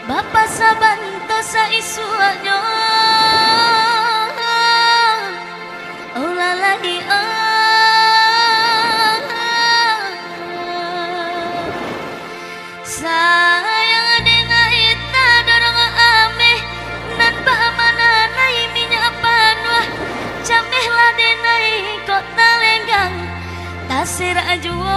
Bapak sabanto sa isuanyo ulalahi sayang dina ita dorong ame nan ba mananay minya panwa camehlah dinay kota lenggang tasir ajuo